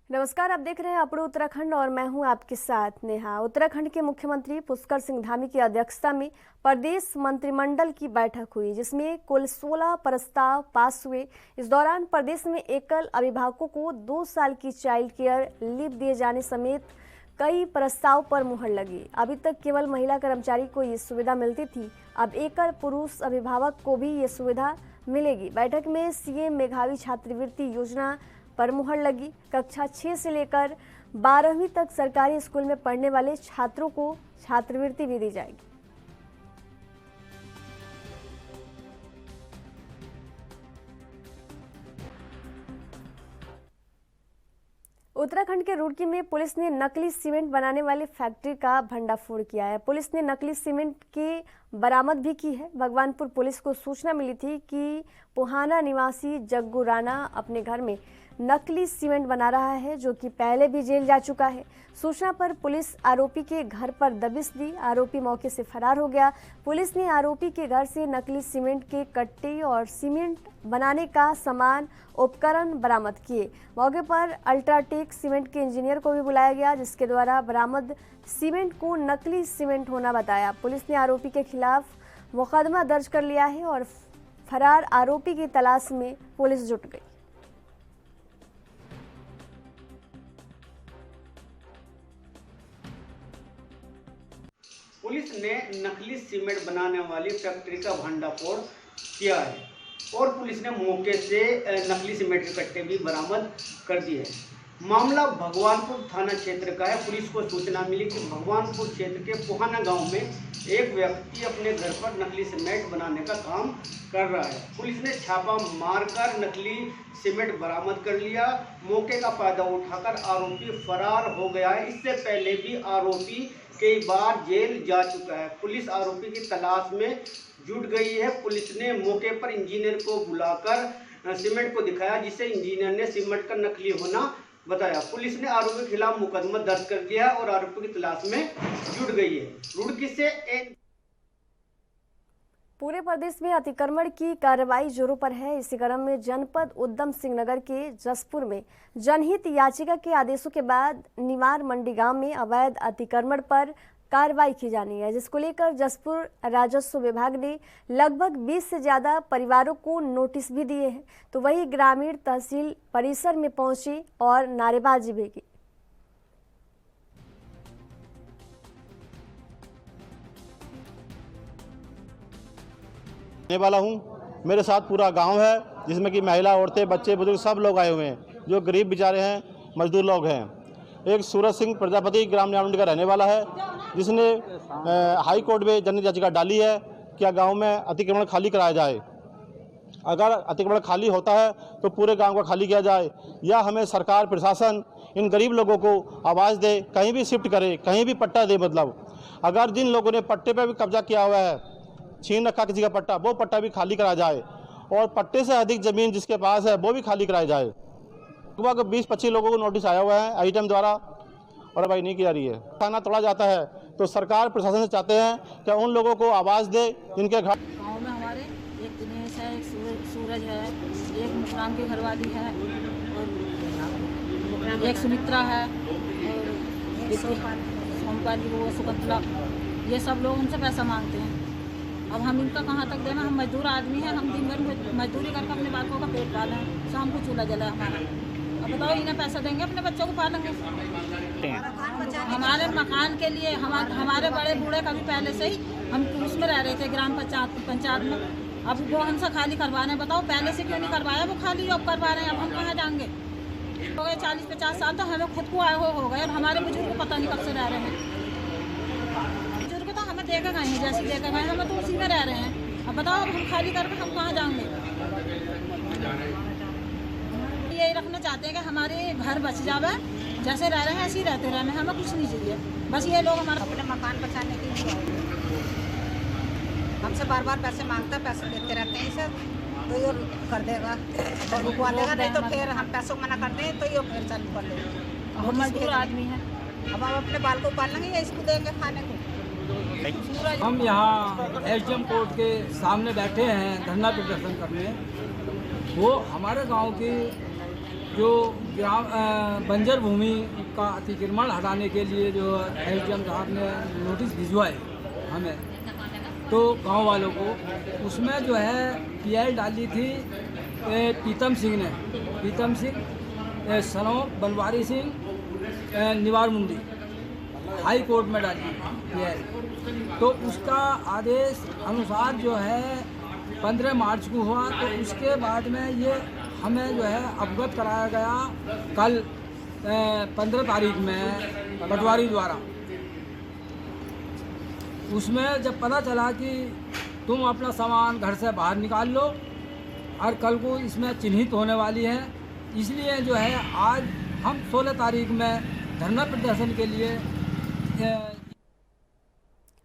नमस्कार, आप देख रहे हैं अपने उत्तराखंड और मैं हूं आपके साथ नेहा। उत्तराखंड के मुख्यमंत्री पुष्कर सिंह धामी की अध्यक्षता में प्रदेश मंत्रिमंडल की बैठक हुई, जिसमें कुल 16 प्रस्ताव पास हुए। इस दौरान प्रदेश में एकल अभिभावकों को 2 साल की चाइल्ड केयर लीव दिए जाने समेत कई प्रस्ताव पर मुहर लगी। अभी तक केवल महिला कर्मचारी को ये सुविधा मिलती थी, अब एकल पुरुष अभिभावक को भी ये सुविधा मिलेगी। बैठक में सीएम मेधावी छात्रवृत्ति योजना पर मुहर लगी। कक्षा 6 से लेकर 12वीं तक सरकारी स्कूल में पढ़ने वाले छात्रों को छात्रवृत्ति भी दी जाएगी। उत्तराखंड के रुड़की में पुलिस ने नकली सीमेंट बनाने वाली फैक्ट्री का भंडाफोड़ किया है। पुलिस ने नकली सीमेंट की बरामद भी की है। भगवानपुर पुलिस को सूचना मिली थी कि पुहाना निवासी जग्गू राणा अपने घर में नकली सीमेंट बना रहा है, जो कि पहले भी जेल जा चुका है। सूचना पर पुलिस आरोपी के घर पर दबिश दी। आरोपी मौके से फरार हो गया। पुलिस ने आरोपी के घर से नकली सीमेंट के कट्टे और सीमेंट बनाने का सामान उपकरण बरामद किए। मौके पर अल्ट्राटेक सीमेंट के इंजीनियर को भी बुलाया गया, जिसके द्वारा बरामद सीमेंट को नकली सीमेंट होना बताया। पुलिस ने आरोपी के खिलाफ मुकदमा दर्ज कर लिया है और फरार आरोपी की तलाश में पुलिस जुट गई। पुलिस ने नकली सीमेंट बनाने वाली फैक्ट्री का भंडाफोड़ किया है और पुलिस ने मौके से नकली सीमेंट के कट्टे भी बरामद कर दिए हैं। मामला भगवानपुर थाना क्षेत्र का है। पुलिस को सूचना मिली कि भगवानपुर क्षेत्र के पुहाना गांव में एक व्यक्ति अपने घर पर नकली सीमेंट बनाने का काम कर रहा है। पुलिस ने छापा मारकर नकली सीमेंट बरामद कर लिया। मौके का फायदा उठाकर आरोपी फरार हो गया है। इससे पहले भी आरोपी कई बार जेल जा चुका है। पुलिस आरोपी की तलाश में जुट गई है। पुलिस ने मौके पर इंजीनियर को बुलाकर सीमेंट को दिखाया, जिससे इंजीनियर ने सीमेंट का नकली होना बताया। पुलिस ने आरोपी के खिलाफ मुकदमा दर्ज कर दिया है और आरोपी की तलाश में जुट गई है। रुड़की से पूरे प्रदेश में अतिक्रमण की कार्रवाई जोरों पर है। इसी क्रम में जनपद उधम सिंह नगर के जसपुर में जनहित याचिका के आदेशों के बाद निवार मंडी गांव में अवैध अतिक्रमण पर कार्रवाई की जानी है, जिसको लेकर जसपुर राजस्व विभाग ने लगभग 20 से ज्यादा परिवारों को नोटिस भी दिए हैं। तो वही ग्रामीण तहसील परिसर में पहुंची और नारेबाजी भी की। वाला हूँ, मेरे साथ पूरा गांव है, जिसमें कि महिला, औरतें, बच्चे, बुजुर्ग सब लोग आए हुए हैं, जो गरीब बेचारे हैं, मजदूर लोग हैं। एक सूरज सिंह प्रजापति ग्राम निवार मंडी का रहने वाला है, जिसने हाई कोर्ट में जनहित याचिका डाली है कि गांव में अतिक्रमण खाली कराया जाए। अगर अतिक्रमण खाली होता है तो पूरे गांव को खाली किया जाए, या हमें सरकार प्रशासन इन गरीब लोगों को आवाज़ दे, कहीं भी शिफ्ट करे, कहीं भी पट्टा दे। मतलब अगर जिन लोगों ने पट्टे पर भी कब्जा किया हुआ है, छीन रखा किसी का पट्टा, वो पट्टा भी खाली कराया जाए और पट्टे से अधिक ज़मीन जिसके पास है वो भी खाली कराई जाए। लगभग 20-25 लोगों को नोटिस आया हुआ है आइटम द्वारा, और भाई नहीं किया रही है। थाना तोड़ा जाता है तो सरकार प्रशासन से चाहते हैं कि उन लोगों को आवाज़ दे जिनके घर। गाँव में हमारे एक दिनेश है, एक सूरज है, एक मुकराम की घरवाली है और एक सुमित्रा है और सोमपाली वो सुकंतला, ये सब लोग उनसे पैसा मांगते हैं। अब हम इनका कहाँ तक देना? हम मजदूर आदमी हैं, हम दिन भर मजदूरी करके अपने बालकों का पेट पालें, शाम को चूल्हा जला हमारा। अब बताओ, इन्हें पैसा देंगे, अपने बच्चों को पालेंगे? हमारे मकान के लिए हमारे बड़े बूढ़े कभी पहले से ही हम उसमें रह रहे थे ग्राम पंचायत में। अब वो हमसे खाली करवाने, बताओ पहले से क्यों नहीं करवाया? वो खाली अब करवा रहे हैं, अब हम कहाँ जाएंगे? हो गए 40-50 साल, तो हमें खुद को आए हो गए और हमारे बुजुर्ग पता नहीं कब से रह रहे हैं। बुजुर्ग तो हमें देखे गए हैं, जैसे देखे गए हमें तो उसी में रह रहे हैं। अब बताओ, अब हम खाली करके हम कहाँ जाएंगे? यही रखना चाहते हैं कि हमारे घर बच जावे, जैसे रह रहे हैं ऐसे ही रहते रहने, हमें कुछ नहीं चाहिए। बस ये लोग हमारा अपने मकान बचाने के लिए हमसे बार बार पैसे मांगता है, पैसे देते रहते हैं सर। तो ये कर देगा और रुकवा देगा, नहीं तो फिर हम पैसों मना कर दें तो ये फिर चालू कर देगा। हम मजदूर आदमी हैं, अब हम अपने बाल को पाल लेंगे या इसको देंगे खाने को। हम यहाँ एसडीएम कोर्ट के सामने बैठे हैं धरना प्रदर्शन करने। वो हमारे गांव की जो ग्राम बंजर भूमि का अतिक्रमण हटाने के लिए जो एसडीएम साहब ने नोटिस भिजवाए हमें, तो गांव वालों को, उसमें जो है पीआई डाली थी प्रीतम सिंह ने, प्रीतम सिंह सनो बनवारी सिंह निवार मुंडी, हाई कोर्ट में डाली पीआई। तो उसका आदेश अनुसार जो है 15 मार्च को हुआ, तो उसके बाद में ये हमें जो है अवगत कराया गया कल 15 तारीख में पटवारी द्वारा। उसमें जब पता चला कि तुम अपना सामान घर से बाहर निकाल लो और कल को इसमें चिन्हित होने वाली है, इसलिए जो है आज हम 16 तारीख में धरना प्रदर्शन के लिए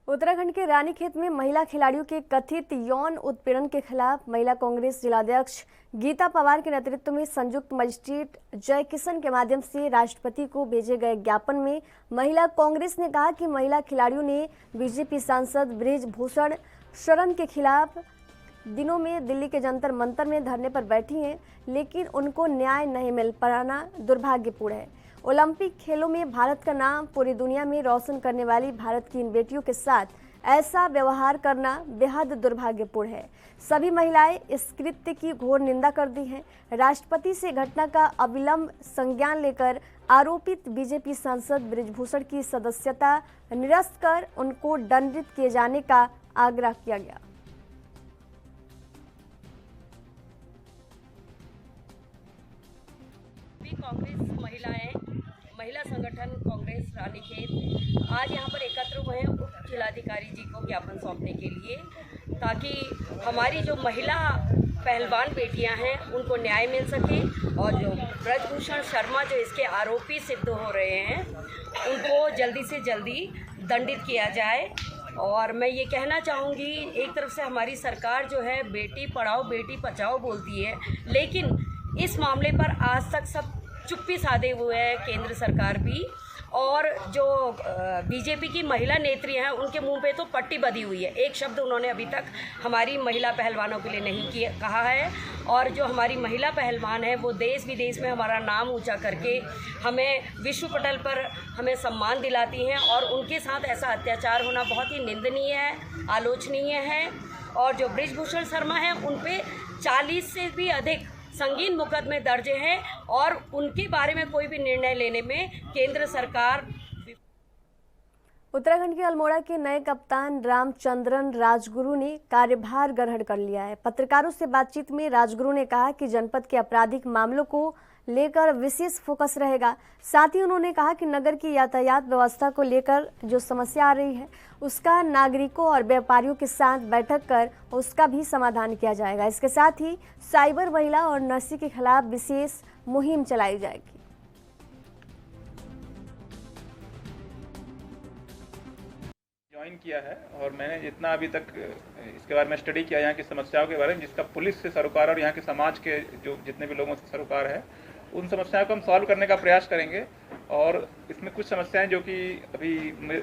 उत्तराखंड के रानीखेत में महिला खिलाड़ियों के कथित यौन उत्पीड़न के खिलाफ महिला कांग्रेस जिलाध्यक्ष गीता पवार के नेतृत्व में संयुक्त मजिस्ट्रेट जय किशन के माध्यम से राष्ट्रपति को भेजे गए ज्ञापन में महिला कांग्रेस ने कहा कि महिला खिलाड़ियों ने बीजेपी सांसद बृजभूषण शरण के खिलाफ दिनों में दिल्ली के जंतर मंतर में धरने पर बैठी हैं, लेकिन उनको न्याय नहीं मिल पाना दुर्भाग्यपूर्ण है। ओलंपिक खेलों में भारत का नाम पूरी दुनिया में रोशन करने वाली भारत की इन बेटियों के साथ ऐसा व्यवहार करना बेहद दुर्भाग्यपूर्ण है। सभी महिलाएं इस कृत्य की घोर निंदा करती हैं। राष्ट्रपति से घटना का अविलंब संज्ञान लेकर आरोपित बीजेपी सांसद बृजभूषण की सदस्यता निरस्त कर उनको दंडित किए जाने का आग्रह किया गया। कांग्रेस महिला संगठन कांग्रेस रानीखेत आज यहाँ पर एकत्र हुए हैं उप जिलाधिकारी जी को ज्ञापन सौंपने के लिए, ताकि हमारी जो महिला पहलवान बेटियां हैं उनको न्याय मिल सके और जो बृजभूषण शर्मा जो इसके आरोपी सिद्ध हो रहे हैं उनको जल्दी से जल्दी दंडित किया जाए। और मैं ये कहना चाहूँगी, एक तरफ से हमारी सरकार जो है बेटी पढ़ाओ बेटी बचाओ बोलती है, लेकिन इस मामले पर आज तक सब चुप्पी साधे हुए है केंद्र सरकार भी, और जो बीजेपी की महिला नेत्री हैं उनके मुंह पे तो पट्टी बंधी हुई है। एक शब्द उन्होंने अभी तक हमारी महिला पहलवानों के लिए नहीं कहा है। और जो हमारी महिला पहलवान है वो देश विदेश में हमारा नाम ऊंचा करके हमें विश्व पटल पर हमें सम्मान दिलाती हैं, और उनके साथ ऐसा अत्याचार होना बहुत ही निंदनीय है, आलोचनीय है। और जो बृजभूषण शर्मा हैं उन पे 40 से भी अधिक संगीन मुकदमे दर्ज हैं, और उनके बारे में कोई भी निर्णय लेने में केंद्र सरकार। उत्तराखंड के अल्मोड़ा के नए कप्तान रामचंद्रन राजगुरु ने कार्यभार ग्रहण कर लिया है। पत्रकारों से बातचीत में राजगुरु ने कहा कि जनपद के आपराधिक मामलों को लेकर विशेष फोकस रहेगा। साथ ही उन्होंने कहा कि नगर की यातायात व्यवस्था को लेकर जो समस्या आ रही है उसका नागरिकों और व्यापारियों के साथ बैठक कर उसका भी समाधान किया जाएगा। इसके साथ ही साइबर महिला और नशे के खिलाफ विशेष मुहिम चलाई जाएगी। ज्वाइन किया है और मैंने जितना अभी तक इसके बारे में स्टडी किया यहाँ की समस्याओं के बारे में, जिसका पुलिस से सरोकार और यहाँ के समाज के जो जितने भी लोगों से सरोकार है, उन समस्याओं को हम सॉल्व करने का प्रयास करेंगे। और इसमें कुछ समस्याएं जो कि अभी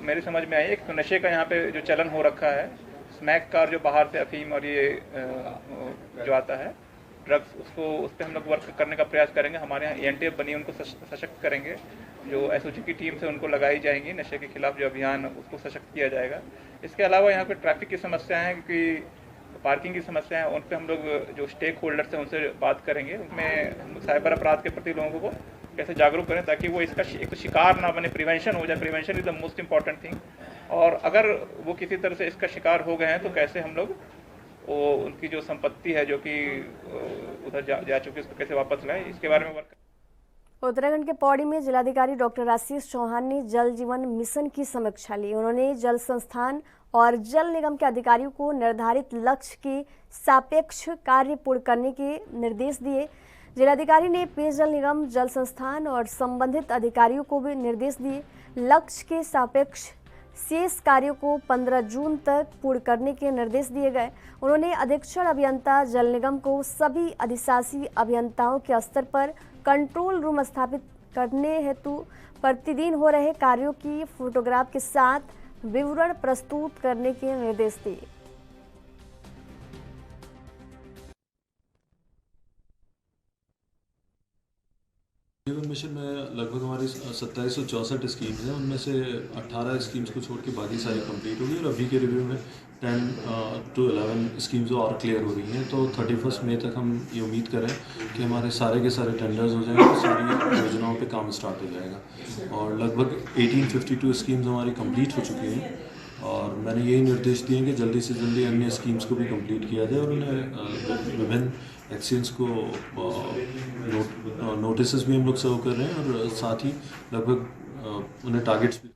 मेरी समझ में आई, एक तो नशे का यहाँ पे जो चलन हो रखा है, स्मैक का, और जो बाहर से अफीम और ये जो आता है ड्रग्स, उस पर हम लोग वर्क करने का प्रयास करेंगे। हमारे यहाँ ENTF बनी, उनको सशक्त करेंगे। जो SOG की टीम से उनको लगाई जाएंगी, नशे के खिलाफ जो अभियान उसको सशक्त किया जाएगा। इसके अलावा यहाँ पे ट्रैफिक की समस्या है, क्योंकि पार्किंग की समस्या है, उन पर हम लोग जो स्टेक होल्डर्स हैं उनसे बात करेंगे। उनमें साइबर अपराध के प्रति लोगों को कैसे जागरूक करें ताकि वो इसका एक शिकार ना बने, प्रिवेंशन हो जाए। Prevention is the most important thing. और अगर वो किसी तरह से इसका शिकार हो गए हैं तो कैसे हम लोग वो उनकी जो संपत्ति है जो कि उधर जा चुकी है उसको कैसे वापस लाएं, इसके बारे में वर्क। उत्तराखंड के पौड़ी में जिलाधिकारी डॉक्टर आशीष चौहान ने जल जीवन मिशन की समीक्षा ली। उन्होंने जल संस्थान और जल निगम के अधिकारियों को निर्धारित लक्ष्य के सापेक्ष कार्य पूर्ण करने के निर्देश दिए। जिलाधिकारी ने पेयजल निगम, जल संस्थान और संबंधित अधिकारियों को भी निर्देश दिए। लक्ष्य के सापेक्ष शेष कार्यों को 15 जून तक पूर्ण करने के निर्देश दिए गए। उन्होंने अधीक्षण अभियंता जल निगम को सभी अधिशासी अभियंताओं के स्तर पर कंट्रोल रूम स्थापित करने हेतु प्रतिदिन हो रहे कार्यों की फोटोग्राफ के साथ विवरण प्रस्तुत करने के निर्देश दिए। जीवन मिशन में लगभग हमारी 2764 स्कीम्स हैं, उनमें से 18 स्कीम्स को छोड़ के बाकी सारी कंप्लीट हो गई और अभी के रिव्यू में 10 to 11 स्कीम्स और क्लियर हो रही हैं। तो 31 मई तक हम ये उम्मीद करें कि हमारे सारे के सारे टेंडर्स हो जाएंगे, सारी योजनाओं पे काम स्टार्ट हो जाएगा और लगभग 1852 स्कीम्स हमारी कंप्लीट हो चुकी हैं और मैंने यही निर्देश दिए कि जल्दी से जल्दी अन्य स्कीम्स को भी कंप्लीट किया जाए और उन्हें विभिन्न एक्सीडेंट्स को नोटिस भी हम लोग सर्व कर रहे हैं और साथ ही लगभग उन्हें टारगेट्स भी।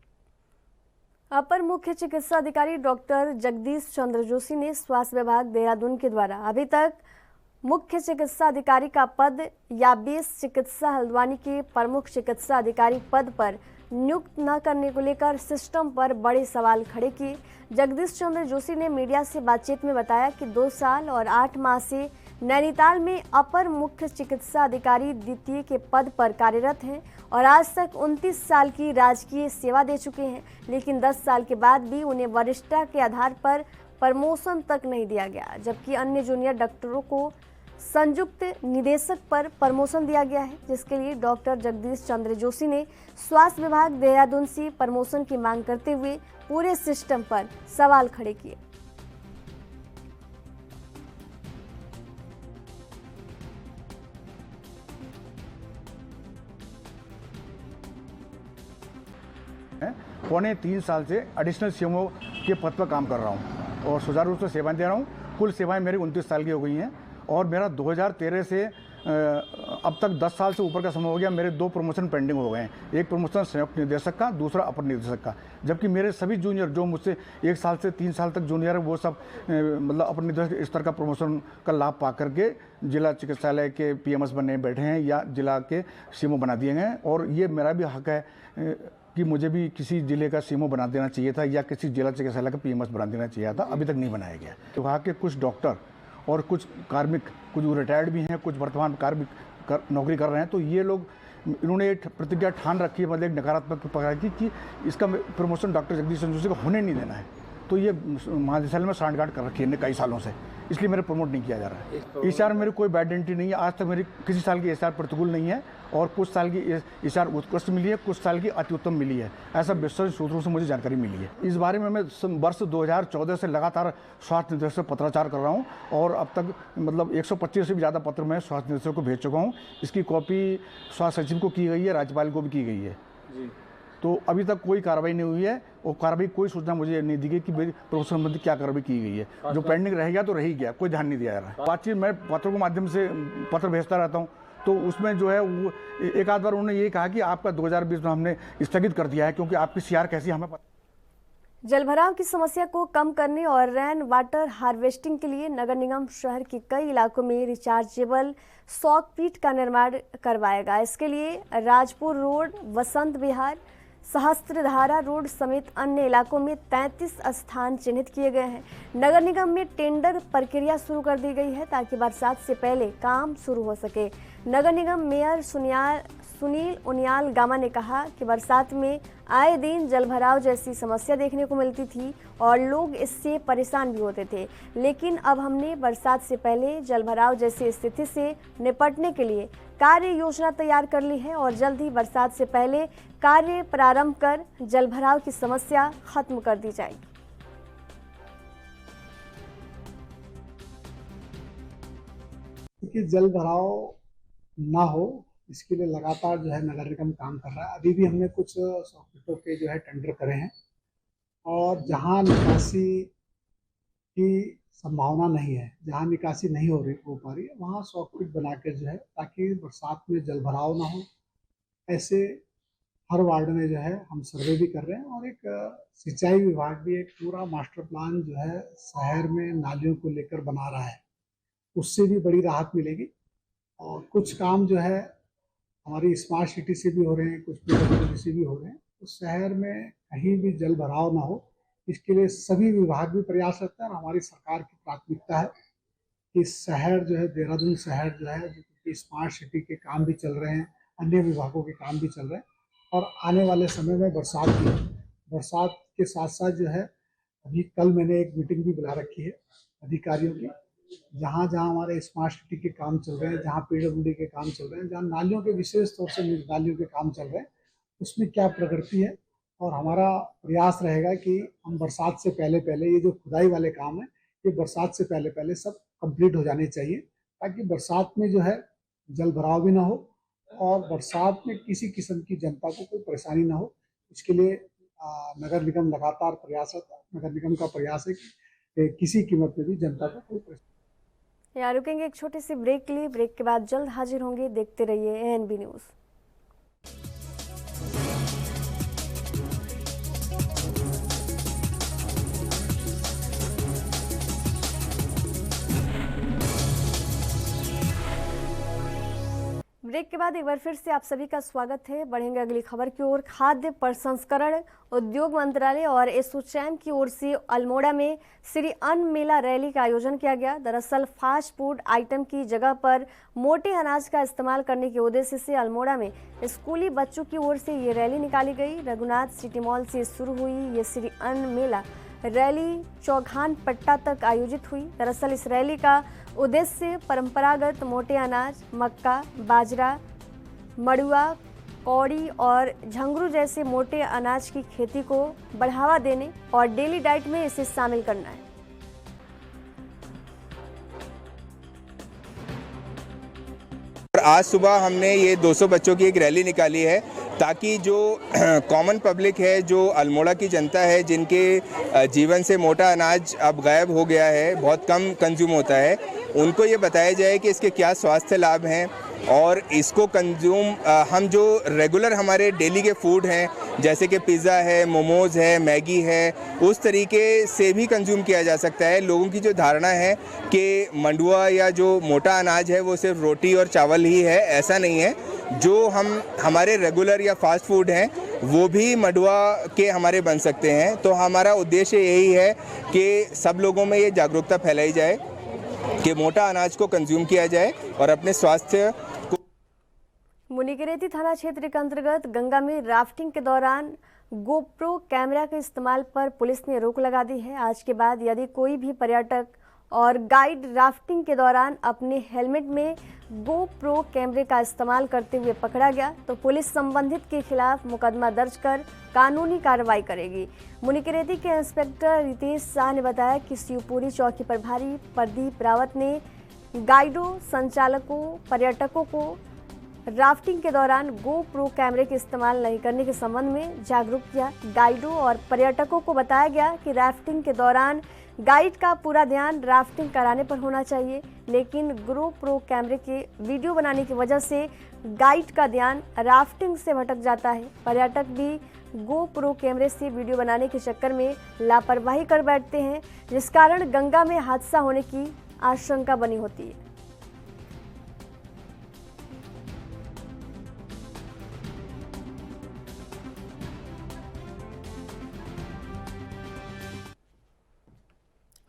अपर मुख्य चिकित्सा अधिकारी डॉक्टर जगदीश चंद्र जोशी ने स्वास्थ्य विभाग देहरादून के द्वारा अभी तक मुख्य चिकित्सा अधिकारी का पद या बेस चिकित्सा हल्द्वानी के प्रमुख चिकित्सा अधिकारी पद पर नियुक्त न करने को लेकर सिस्टम पर बड़े सवाल खड़े किए। जगदीश चंद्र जोशी ने मीडिया से बातचीत में बताया कि 2 साल और 8 माह से नैनीताल में अपर मुख्य चिकित्सा अधिकारी द्वितीय के पद पर कार्यरत हैं और आज तक 29 साल की राजकीय सेवा दे चुके हैं, लेकिन 10 साल के बाद भी उन्हें वरिष्ठता के आधार पर प्रमोशन तक नहीं दिया गया, जबकि अन्य जूनियर डॉक्टरों को संयुक्त निदेशक पर प्रमोशन दिया गया है, जिसके लिए डॉक्टर जगदीश चंद्र जोशी ने स्वास्थ्य विभाग देहरादून से प्रमोशन की मांग करते हुए पूरे सिस्टम पर सवाल खड़े किए। पौने 3 साल से एडिशनल सीएमओ के पद पर काम कर रहा हूं और सुचारू रूप से सेवाएं दे रहा हूं। कुल सेवाएं मेरी 29 साल की हो गई हैं और मेरा 2013 से अब तक 10 साल से ऊपर का समय हो गया। मेरे 2 प्रमोशन पेंडिंग हो गए हैं, एक प्रमोशन संयुक्त निदेशक का, दूसरा अपर निदेशक का, जबकि मेरे सभी जूनियर जो मुझसे 1 साल से 3 साल तक जूनियर है वो सब मतलब अपर निदेशक स्तर का प्रमोशन का लाभ पा करके जिला चिकित्सालय के पीएमएस बनने बैठे हैं या जिला के सीएमओ बना दिए गए हैं और ये मेरा भी हक है कि मुझे भी किसी जिले का सीएमओ बना देना चाहिए था या किसी जिला चिकित्सालय का पीएमएस बना देना चाहिए था, अभी तक नहीं बनाया गया। तो वहाँ के कुछ डॉक्टर और कुछ कार्मिक, कुछ रिटायर्ड भी हैं, कुछ वर्तमान कार्मिक नौकरी कर रहे हैं, तो ये लोग इन्होंने एक प्रतिज्ञा ठान रखी है, मतलब एक नकारात्मक प्रकार की कि इसका प्रमोशन डॉक्टर जगदीश चंद्र जोशी को होने नहीं देना है। तो ये महानिदेशालय में सांठगांठ कर रखी है कई सालों से, इसलिए मेरे प्रमोट नहीं किया जा रहा है। एचआर मेरी कोई बैड एंट्री नहीं है, आज तक मेरी किसी साल की एचआर प्रतिकूल नहीं है और कुछ साल की एचआर उत्कृष्ट मिली है, कुछ साल की अति उत्तम मिली है, ऐसा विश्वसनीय सूत्रों से मुझे जानकारी मिली है। इस बारे में मैं वर्ष 2014 से लगातार स्वास्थ्य निदेशक से पत्राचार कर रहा हूँ और अब तक मतलब 125 से भी ज़्यादा पत्र मैं स्वास्थ्य निदेशक को भेज चुका हूँ। इसकी कॉपी स्वास्थ्य सचिव को की गई है, राज्यपाल को भी की गई है जी। तो अभी तक कोई कार्रवाई नहीं हुई है और कार्रवाई कोई सूचना मुझे नहीं दी गई कि मेरी प्रमोशन संबंधी क्या कार्रवाई की गई है। जो पेंडिंग रह गया तो रह ही गया, कोई ध्यान नहीं दिया जा रहा। बातचीत मैं पत्रों के माध्यम से पत्र भेजता रहता हूँ, तो उसमें जो है वो एक आध बार उन्होंने ये कहा कि आपका 2020 में हमने स्थगित कर दिया है क्योंकि आपकी सीआर कैसी हमें पता। जलभराव की समस्या को कम करने और रेन वाटर हार्वेस्टिंग के लिए नगर निगम शहर के कई इलाकों में रिचार्जेबल सॉक पिट का निर्माण करवाएगा। इसके लिए राजपुर रोड, वसंत विहार, सहस्त्रधारा रोड समेत अन्य इलाकों में 33 स्थान चिन्हित किए गए हैं। नगर निगम में टेंडर प्रक्रिया शुरू कर दी गई है ताकि बरसात से पहले काम शुरू हो सके। नगर निगम मेयर सुनील उनियाल गामा ने कहा कि बरसात में आए दिन जलभराव जैसी समस्या देखने को मिलती थी और लोग इससे परेशान भी होते थे, लेकिन अब हमने बरसात से पहले जलभराव जैसी स्थिति से निपटने के लिए कार्य योजना तैयार कर ली है और जल्द ही बरसात से पहले कार्य प्रारंभ कर जलभराव की समस्या खत्म कर दी जाएगी। कि जलभराव ना हो इसके लिए लगातार जो है नगर निगम काम कर रहा है। अभी भी हमने कुछ सॉकेटों के जो है टेंडर करे हैं और जहां निकासी की संभावना नहीं है, जहां निकासी नहीं हो पा रही है, वहां सॉकेट बना के जो है ताकि बरसात में जलभराव ना हो, ऐसे हर वार्ड में जो है हम सर्वे भी कर रहे हैं और एक सिंचाई विभाग भी एक पूरा मास्टर प्लान जो है शहर में नालियों को लेकर बना रहा है, उससे भी बड़ी राहत मिलेगी। और कुछ काम जो है हमारी स्मार्ट सिटी से भी हो रहे हैं, कुछ पीडब्ल्यूडी से भी हो रहे हैं, उस शहर में कहीं भी जल भराव ना हो, इसके लिए सभी विभाग भी प्रयास करते हैं और हमारी सरकार की प्राथमिकता है कि शहर जो है, देहरादून शहर जो है, जो स्मार्ट सिटी के काम भी चल रहे हैं, अन्य विभागों के काम भी चल रहे हैं और आने वाले समय में बरसात के साथ साथ जो है, अभी कल मैंने एक मीटिंग भी बुला रखी है अधिकारियों की, जहाँ जहाँ हमारे स्मार्ट सिटी के काम चल रहे हैं, जहाँ PWD के काम चल रहे हैं, जहाँ नालियों के विशेष तौर से नालियों के काम चल रहे हैं, उसमें क्या प्रगति है। और हमारा प्रयास रहेगा कि हम बरसात से पहले ये जो खुदाई वाले काम है, ये बरसात से पहले सब कंप्लीट हो जाने चाहिए, ताकि बरसात में जो है जल भराव भी ना हो और बरसात में किसी किस्म की जनता को कोई परेशानी ना हो। इसके लिए नगर निगम लगातार प्रयासरत है। नगर निगम का प्रयास है कि किसी कीमत में भी जनता को कोई परेशानी। यहाँ रुकेंगे एक छोटे से ब्रेक के लिए। ब्रेक के बाद जल्द हाजिर होंगे। देखते रहिए ANB न्यूज़। ब्रेक के बाद एक बार फिर से आप सभी का स्वागत है। बढ़ेंगे अगली खबर की ओर। खाद्य प्रसंस्करण उद्योग मंत्रालय और एसोचैम की ओर से अल्मोड़ा में श्री अन्न मेला रैली का आयोजन किया गया। दरअसल फास्ट फूड आइटम की जगह पर मोटे अनाज का इस्तेमाल करने के उद्देश्य से अल्मोड़ा में स्कूली बच्चों की ओर से ये रैली निकाली गई। रघुनाथ सिटी मॉल से शुरू हुई ये श्री अन्न मेला रैली चौघान पट्टा तक आयोजित हुई। दरअसल इस रैली का उद्देश्य परंपरागत मोटे अनाज, मक्का, बाजरा, मड़ुआ, कौड़ी और झंगरू जैसे मोटे अनाज की खेती को बढ़ावा देने और डेली डाइट में इसे शामिल करना है। आज सुबह हमने ये 200 बच्चों की एक रैली निकाली है ताकि जो कॉमन पब्लिक है, जो अल्मोड़ा की जनता है, जिनके जीवन से मोटा अनाज अब गायब हो गया है, बहुत कम कंज्यूम होता है, उनको ये बताया जाए कि इसके क्या स्वास्थ्य लाभ हैं और इसको कंज्यूम हम जो रेगुलर हमारे डेली के फूड हैं जैसे कि पिज़्ज़ा है, मोमोज़ है, मैगी है, उस तरीके से भी कंज्यूम किया जा सकता है। लोगों की जो धारणा है कि मंडुआ या जो मोटा अनाज है वो सिर्फ रोटी और चावल ही है, ऐसा नहीं है। जो हमारे रेगुलर या फास्ट फूड हैं वो भी मंडुआ के हमारे बन सकते हैं। तो हमारा उद्देश्य यही है कि सब लोगों में ये जागरूकता फैलाई जाए कि मोटा अनाज को कंज्यूम किया जाए और अपने स्वास्थ्य को। मुनिकीरेती थाना क्षेत्र के अंतर्गत गंगा में राफ्टिंग के दौरान गोप्रो कैमरा के इस्तेमाल पर पुलिस ने रोक लगा दी है। आज के बाद यदि कोई भी पर्यटक और गाइड राफ्टिंग के दौरान अपने हेलमेट में गोप्रो कैमरे का इस्तेमाल करते हुए पकड़ा गया तो पुलिस संबंधित के खिलाफ मुकदमा दर्ज कर कानूनी कार्रवाई करेगी। मुनिकीरेती के इंस्पेक्टर रितेश शाह ने बताया कि शिवपुरी चौकी प्रभारी प्रदीप रावत ने गाइडों, संचालकों, पर्यटकों को राफ्टिंग के दौरान गोप्रो कैमरे के इस्तेमाल नहीं करने के संबंध में जागरूक किया। गाइडों और पर्यटकों को बताया गया कि राफ्टिंग के दौरान गाइड का पूरा ध्यान राफ्टिंग कराने पर होना चाहिए, लेकिन गोप्रो कैमरे के वीडियो बनाने की वजह से गाइड का ध्यान राफ्टिंग से भटक जाता है। पर्यटक भी गोप्रो कैमरे से वीडियो बनाने के चक्कर में लापरवाही कर बैठते हैं, जिस कारण गंगा में हादसा होने की आशंका बनी होती है।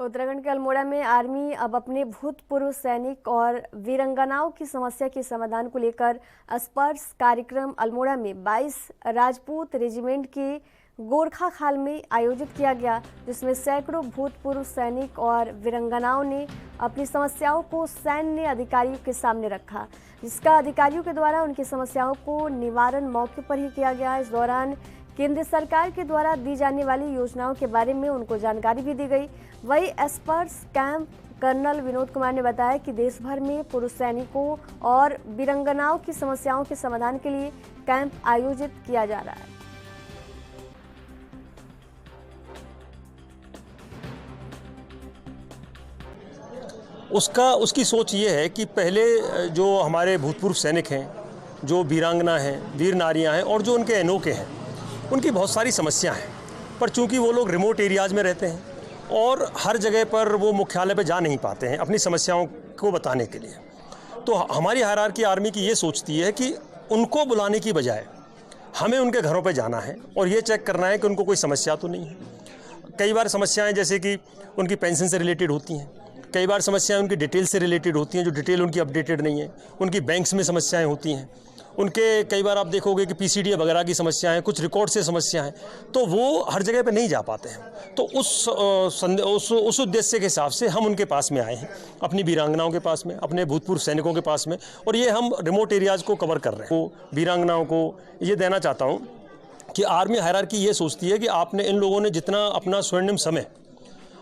उत्तराखंड के अल्मोड़ा में आर्मी अब अपने भूतपूर्व सैनिक और वीरंगनाओं की समस्या के समाधान को लेकर स्पर्श कार्यक्रम अल्मोड़ा में 22 राजपूत रेजिमेंट के गोरखा खाल में आयोजित किया गया, जिसमें सैकड़ों भूतपूर्व सैनिक और वीरंगनाओं ने अपनी समस्याओं को सैन्य अधिकारियों के सामने रखा, जिसका अधिकारियों के द्वारा उनकी समस्याओं को निवारण मौके पर ही किया गया। इस दौरान केंद्र सरकार के द्वारा दी जाने वाली योजनाओं के बारे में उनको जानकारी भी दी गई। वही स्पर्श कैंप कर्नल विनोद कुमार ने बताया कि देश भर में पुरुष सैनिकों और वीरंगनाओं की समस्याओं के समाधान के लिए कैंप आयोजित किया जा रहा है। उसकी सोच ये है कि पहले जो हमारे भूतपूर्व सैनिक हैं, जो वीरांगना हैं, वीर नारियां हैं और जो उनके अनोखे हैं, उनकी बहुत सारी समस्या हैं, पर चूंकि वो लोग रिमोट एरियाज़ में रहते हैं और हर जगह पर वो मुख्यालय पे जा नहीं पाते हैं अपनी समस्याओं को बताने के लिए, तो हमारी हायरार्की आर्मी की ये सोचती है कि उनको बुलाने की बजाय हमें उनके घरों पे जाना है और ये चेक करना है कि उनको कोई समस्या तो नहीं है। कई बार समस्याएं जैसे कि उनकी पेंशन से रिलेटेड होती हैं, कई बार समस्याएं उनकी डिटेल से रिलेटेड होती हैं, जो डिटेल उनकी अपडेटेड नहीं है, उनकी बैंक्स में समस्याएं होती हैं, उनके कई बार आप देखोगे कि पीसीडी वगैरह की समस्याएं, कुछ रिकॉर्ड से समस्याएं, तो वो हर जगह पे नहीं जा पाते हैं। तो उस उद्देश्य के हिसाब से हम उनके पास में आए हैं, अपनी वीरांगनाओं के पास में, अपने भूतपूर्व सैनिकों के पास में, और ये हम रिमोट एरियाज़ को कवर कर रहे हैं। तो वीरांगनाओं को ये देना चाहता हूँ कि आर्मी हायरार्की ये सोचती है कि आपने इन लोगों ने जितना अपना स्वर्णिम समय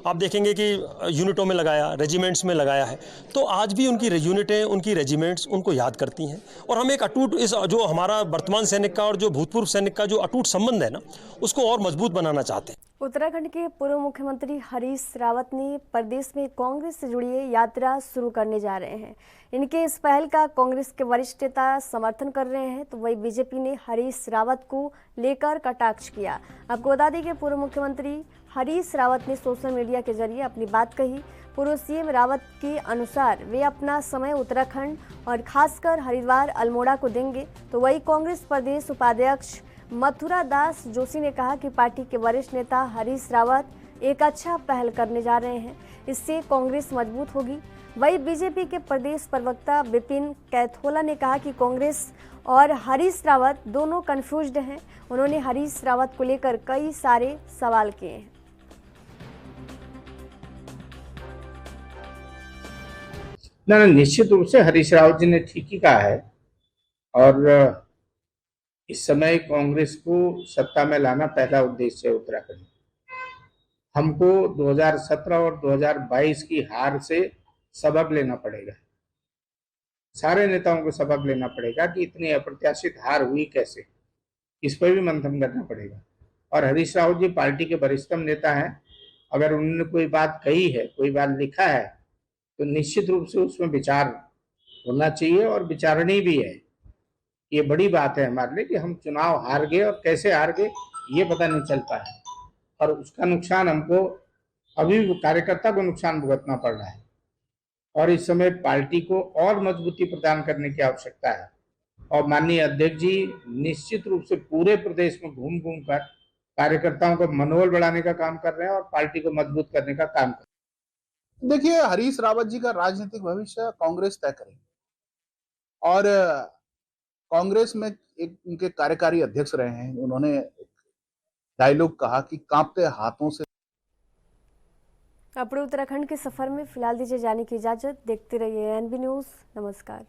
आप देखेंगे कि यूनिटों में लगाया, रेजिमेंट्स में लगाया है, तो आज भी उनकी यूनिटें, उनकी रेजिमेंट्स उनको याद करती हैं। और हम एक अटूट इस जो हमारा वर्तमान सैनिक का और जो भूतपूर्व सैनिक का जो अटूट संबंध है ना, उसको और मजबूत बनाना चाहते हैं। उत्तराखंड के पूर्व मुख्यमंत्री हरीश रावत ने प्रदेश में कांग्रेस से जुड़ी यात्रा शुरू करने जा रहे हैं। इनके इस पहल का कांग्रेस के वरिष्ठ नेता समर्थन कर रहे हैं, तो वही बीजेपी ने हरीश रावत को लेकर कटाक्ष किया। आपको बता दें कि पूर्व मुख्यमंत्री हरीश रावत ने सोशल मीडिया के जरिए अपनी बात कही। पूर्व सीएम रावत के अनुसार वे अपना समय उत्तराखंड और खासकर हरिद्वार अल्मोड़ा को देंगे। तो वही कांग्रेस प्रदेश उपाध्यक्ष मथुरा दास जोशी ने कहा कि पार्टी के वरिष्ठ नेता हरीश रावत एक अच्छा पहल करने जा रहे हैं, इससे कांग्रेस मजबूत होगी। वही बीजेपी के प्रदेश प्रवक्ता विपिन कैथोला ने कहा कि कांग्रेस और हरीश रावत दोनों कंफ्यूज्ड हैं। उन्होंने हरीश रावत को लेकर कई सारे सवाल किए हैं। ना निश्चित रूप से हरीश रावत जी ने ठीक ही कहा है, और इस समय कांग्रेस को सत्ता में लाना पहला उद्देश्य है उत्तराखंड। हमको 2017 और 2022 की हार से सबक लेना पड़ेगा, सारे नेताओं को सबक लेना पड़ेगा कि इतनी अप्रत्याशित हार हुई कैसे, इस पर भी मंथन करना पड़ेगा। और हरीश रावत जी पार्टी के वरिष्ठतम नेता हैं, अगर उन्होंने कोई बात कही है, कोई बात लिखा है, तो निश्चित रूप से उसमें विचार होना चाहिए और विचारणीय भी है। ये बड़ी बात है हमारे लिए कि हम चुनाव हार गए और कैसे हार गए ये पता नहीं चल पाया, और उसका नुकसान हमको अभी कार्यकर्ता को नुकसान भुगतना पड़ रहा है। और इस समय पार्टी को और मजबूती प्रदान करने की आवश्यकता है, और माननीय अध्यक्ष जी निश्चित रूप से पूरे प्रदेश में घूम घूम कर कार्यकर्ताओं का मनोबल बढ़ाने का काम कर रहे हैं और पार्टी को मजबूत करने का काम कर रहे हैं। देखिए, हरीश रावत जी का राजनीतिक भविष्य कांग्रेस तय करेगी, और कांग्रेस में एक उनके कार्यकारी अध्यक्ष रहे हैं, उन्होंने डायलॉग कहा कि कांपते हाथों से। अपने उत्तराखंड के सफर में फिलहाल दीजिए जाने की इजाजत। देखते रहिए एनबी न्यूज। नमस्कार।